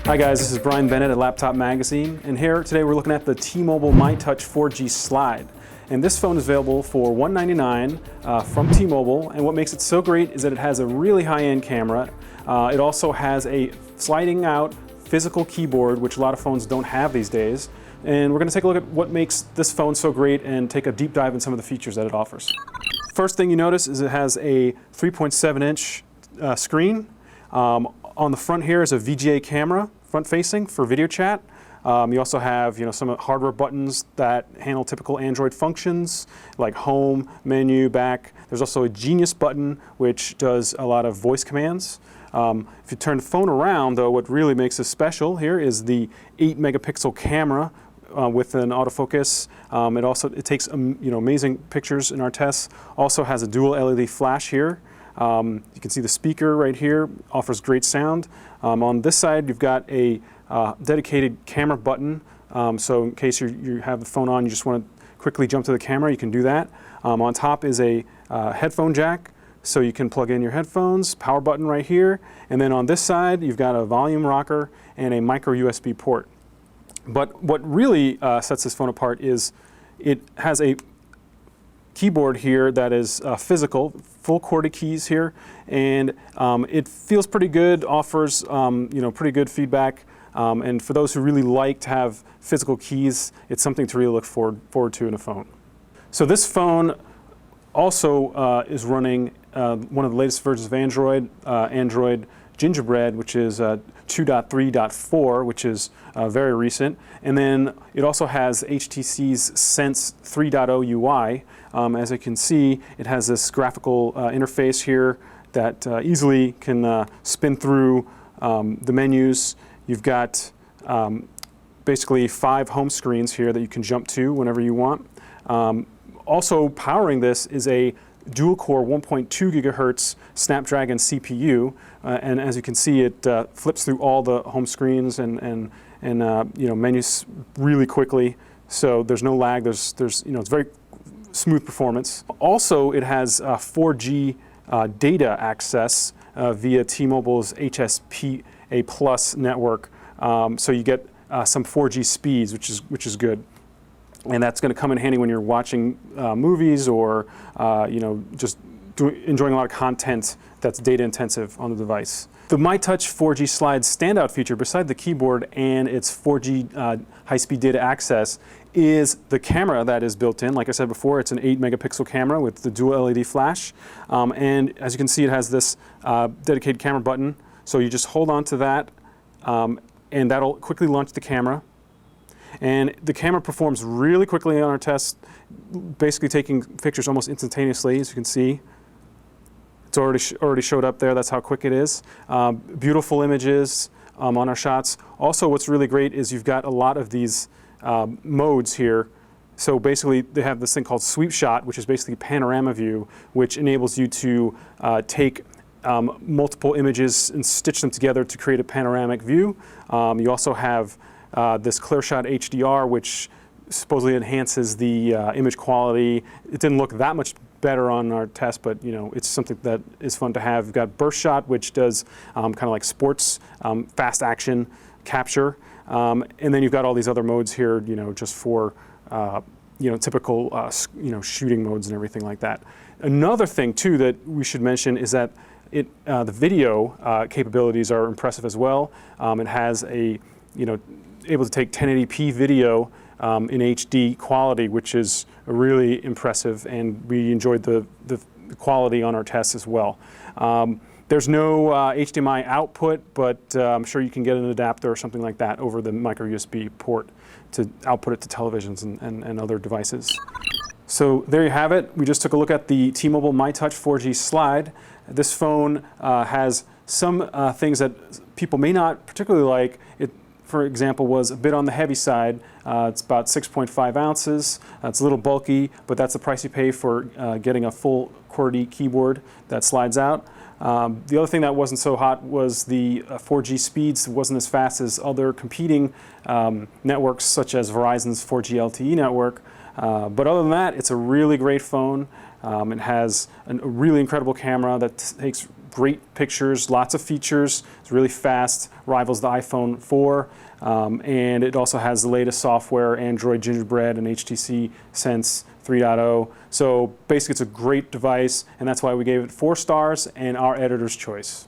Hi guys, this is Brian Bennett at Laptop Magazine, and here today we're looking at the T-Mobile MyTouch 4G Slide. And this phone is available for $199 from T-Mobile, and what makes it so great is that it has a really high-end camera. It also has a sliding out physical keyboard, which a lot of phones don't have these days. And we're going to take a look at what makes this phone so great and take a deep dive in some of the features that it offers. First thing you notice is it has a 3.7-inch screen. On the front here is a VGA camera, front-facing for video chat. You also have, some hardware buttons that handle typical Android functions like home, menu, back. There's also a Genius button which does a lot of voice commands. If you turn the phone around, though, what really makes this special here is the 8-megapixel camera with an autofocus. It takes amazing pictures in our tests. Also has a dual LED flash here. You can see the speaker right here offers great sound. On this side, you've got a dedicated camera button. So in case you have the phone on, you just want to quickly jump to the camera, you can do that. On top is a headphone jack, so you can plug in your headphones, power button right here. And then on this side, you've got a volume rocker and a micro USB port. But what really sets this phone apart is it has a keyboard here that is physical, full QWERTY keys here, and it feels pretty good, offers pretty good feedback, and for those who really like to have physical keys, it's something to really look forward to in a phone. So this phone also is running one of the latest versions of Android Gingerbread, which is 2.3.4, which is very recent. And then it also has HTC's Sense 3.0 UI. As you can see, it has this graphical interface here that easily can spin through the menus. You've got basically 5 home screens here that you can jump to whenever you want. Also powering this is a dual-core 1.2 gigahertz Snapdragon CPU, and as you can see, it flips through all the home screens and menus really quickly. So there's no lag. It's very smooth performance. Also, it has 4G data access via T-Mobile's HSPA Plus network. So you get some 4G speeds, which is good. And that's going to come in handy when you're watching movies or just enjoying a lot of content that's data intensive on the device. The MyTouch 4G Slide standout feature, beside the keyboard and its 4G high-speed data access, is the camera that is built in. Like I said before, it's an 8-megapixel camera with the dual LED flash. And as you can see, it has this dedicated camera button. So you just hold on to that, and that'll quickly launch the camera. And the camera performs really quickly on our test, basically taking pictures almost instantaneously, as you can see. It's already showed up there. That's how quick it is. Beautiful images on our shots. Also, what's really great is you've got a lot of these modes here. So basically, they have this thing called Sweep Shot, which is basically panorama view, which enables you to take multiple images and stitch them together to create a panoramic view. You also have this Shot Hdr, which supposedly enhances the image quality. It didn't look that much better on our test, but it's something that is fun to have. You've got Burst Shot, which does kind of like sports, fast action capture, and then you've got all these other modes here, just for typical shooting modes and everything like that. Another thing too that we should mention is that the video capabilities are impressive as well. It has able to take 1080p video in HD quality, which is really impressive, and we enjoyed the quality on our tests as well. There's no HDMI output, but I'm sure you can get an adapter or something like that over the micro USB port to output it to televisions and other devices. So there you have it. We just took a look at the T-Mobile MyTouch 4G Slide. This phone has some things that people may not particularly like. It, for example, was a bit on the heavy side. It's about 6.5 ounces. It's a little bulky, but that's the price you pay for getting a full QWERTY keyboard that slides out. The other thing that wasn't so hot was the 4G speeds. It wasn't as fast as other competing networks, such as Verizon's 4G LTE network. But other than that, it's a really great phone. It has a really incredible camera that takes great pictures, lots of features. It's really fast, rivals the iPhone 4. And it also has the latest software, Android Gingerbread and HTC Sense 3.0. So basically it's a great device, and that's why we gave it 4 stars and our editor's choice.